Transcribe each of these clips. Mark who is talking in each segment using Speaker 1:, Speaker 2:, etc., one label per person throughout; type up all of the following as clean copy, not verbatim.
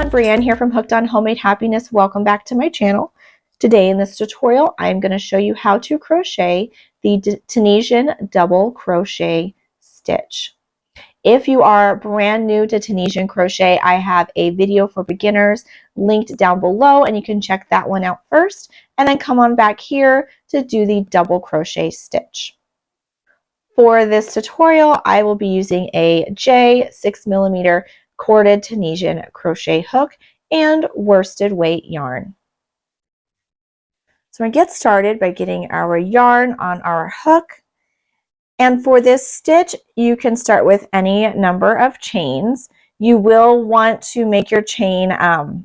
Speaker 1: everyone, Brienne here from Hooked on Homemade Happiness. Welcome back to my channel. Today in this tutorial, I'm going to show you how to crochet the Tunisian Double Crochet Stitch. If you are brand new to Tunisian crochet, I have a video for beginners linked down below, and you can check that one out first, and then come on back here to do the double crochet stitch. For this tutorial, I will be using a J 6mm corded Tunisian crochet hook and worsted weight yarn. So we're going to get started by getting our yarn on our hook. And for this stitch, you can start with any number of chains. You will want to make your chain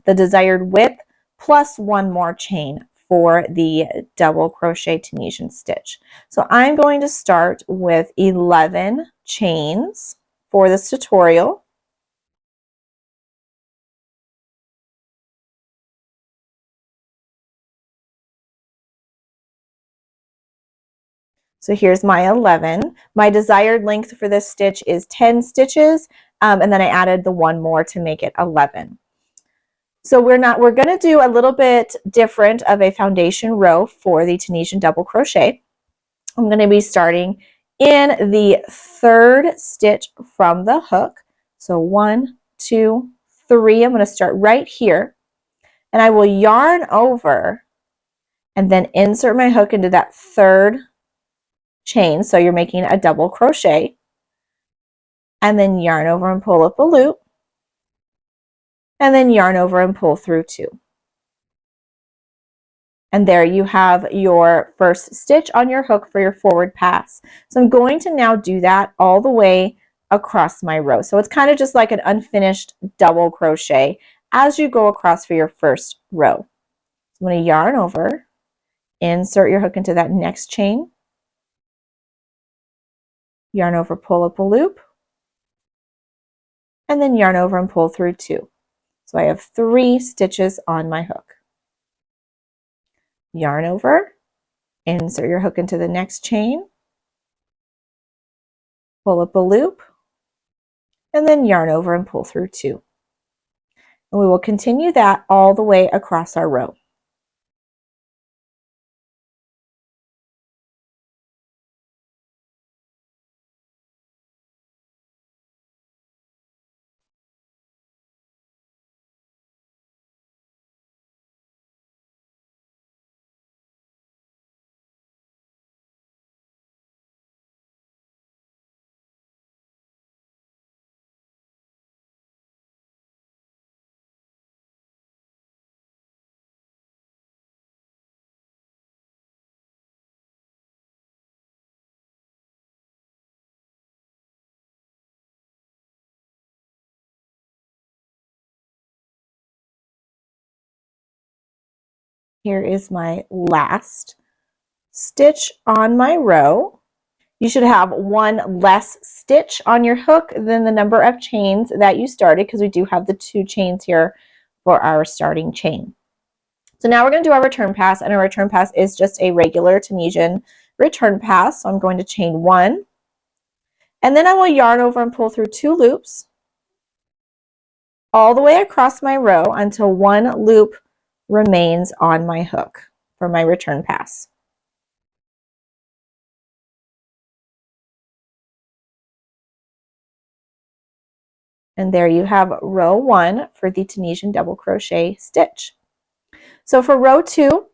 Speaker 1: the desired width plus one more chain for the double crochet Tunisian stitch. So I'm going to start with 11 chains for this tutorial. So here's my 11. My desired length for this stitch is 10 stitches, and then I added the one more to make it 11. So we're going to do a little bit different of a foundation row for the Tunisian double crochet. I'm going to be starting in the third stitch from the hook. So 1, 2, 3. I'm going to start right here, and I will yarn over and then insert my hook into that third chain. So you're making a double crochet, and then yarn over and pull up a loop, and then yarn over and pull through 2. And there you have your first stitch on your hook for your forward pass. So I'm going to now do that all the way across my row. So it's kind of just like an unfinished double crochet as you go across for your first row. So I'm going to yarn over, insert your hook into that next chain, yarn over, pull up a loop, and then yarn over and pull through 2. So I have 3 stitches on my hook. Yarn over, insert your hook into the next chain, pull up a loop, and then yarn over and pull through 2. And we will continue that all the way across our row. Here is my last stitch on my row. You should have one less stitch on your hook than the number of chains that you started, because we do have the 2 chains here for our starting chain. So now we're going to do our return pass, and our return pass is just a regular Tunisian return pass. So I'm going to chain 1, and then I will yarn over and pull through 2 loops all the way across my row until 1 loop remains on my hook for my return pass. And there you have row 1 for the Tunisian double crochet stitch. So for row 2,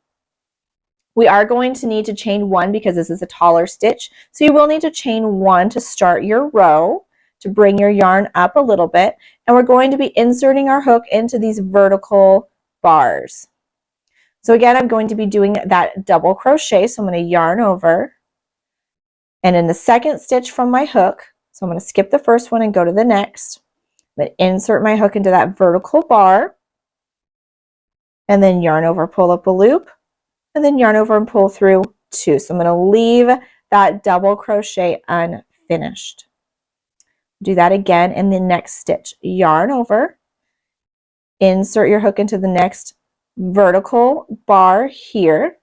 Speaker 1: we are going to need to chain 1 because this is a taller stitch. So you will need to chain 1 to start your row, to bring your yarn up a little bit. And we're going to be inserting our hook into these vertical bars. So again, I'm going to be doing that double crochet. So I'm going to yarn over, and in the second stitch from my hook, so I'm going to skip the first one and go to the next, but insert my hook into that vertical bar, and then yarn over, pull up a loop, and then yarn over and pull through 2. So I'm going to leave that double crochet unfinished. Do that again in the next stitch. Yarn over, insert your hook into the next vertical bar here,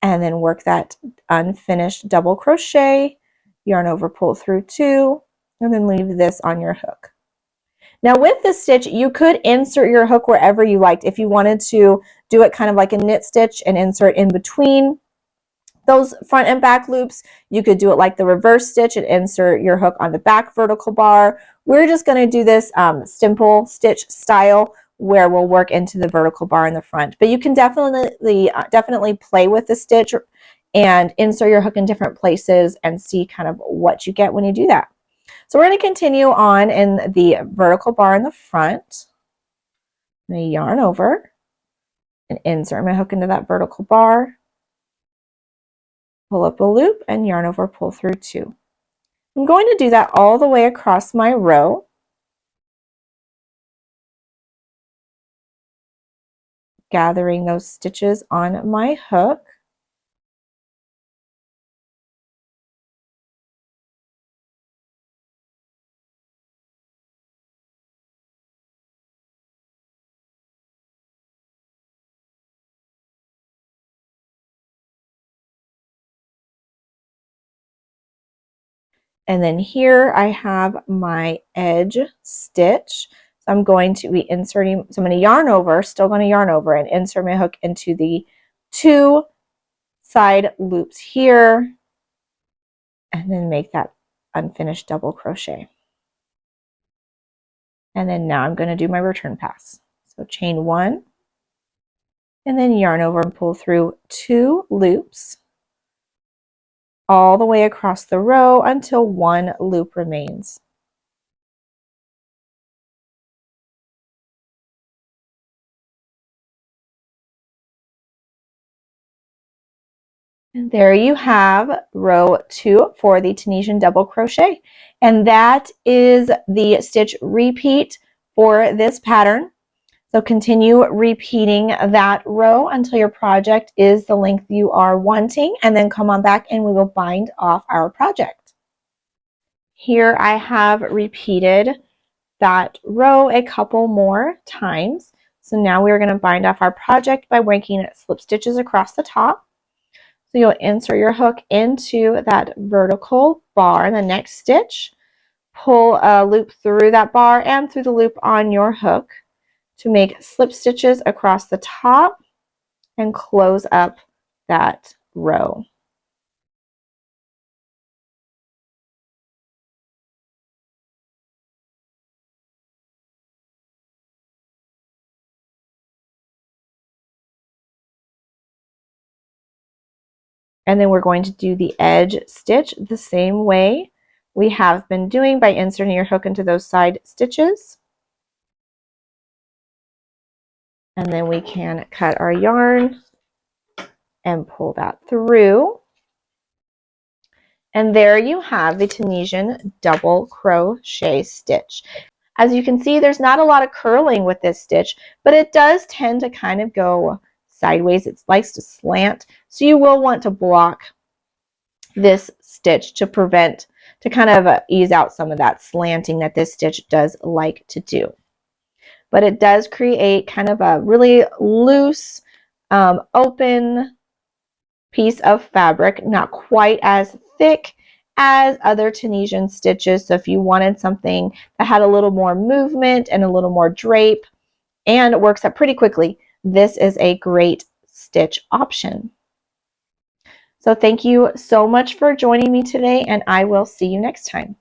Speaker 1: and then work that unfinished double crochet, yarn over, pull through 2, and then leave this on your hook. Now with this stitch, you could insert your hook wherever you liked. If you wanted to do it kind of like a knit stitch and insert in between those front and back loops, you could do it like the reverse stitch and insert your hook on the back vertical bar. We're just going to do this simple stitch style where we'll work into the vertical bar in the front. But you can definitely play with the stitch and insert your hook in different places and see kind of what you get when you do that. So we're going to continue on in the vertical bar in the front. I'm going to yarn over and insert my hook into that vertical bar. Pull up a loop and yarn over, pull through 2. I'm going to do that all the way across my row. Gathering those stitches on my hook. And then here I have my edge stitch. So I'm going to be inserting, so I'm going to yarn over, still going to yarn over and insert my hook into the 2 side loops here and then make that unfinished double crochet. And then now I'm going to do my return pass. So chain 1 and then yarn over and pull through 2 loops all the way across the row until 1 loop remains. And there you have row 2 for the Tunisian double crochet. And that is the stitch repeat for this pattern. So continue repeating that row until your project is the length you are wanting, and then come on back and we will bind off our project. Here I have repeated that row a couple more times. So now we're going to bind off our project by working slip stitches across the top. So you'll insert your hook into that vertical bar in the next stitch, pull a loop through that bar and through the loop on your hook to make slip stitches across the top and close up that row. And then we're going to do the edge stitch the same way we have been doing by inserting your hook into those side stitches. And then we can cut our yarn and pull that through. And there you have the Tunisian double crochet stitch. As you can see, there's not a lot of curling with this stitch, but it does tend to kind of go sideways. It likes to slant, so you will want to block this stitch to kind of ease out some of that slanting that this stitch does like to do. But it does create kind of a really loose, open piece of fabric, not quite as thick as other Tunisian stitches. So if you wanted something that had a little more movement and a little more drape and works up pretty quickly, this is a great stitch option. So thank you so much for joining me today, and I will see you next time.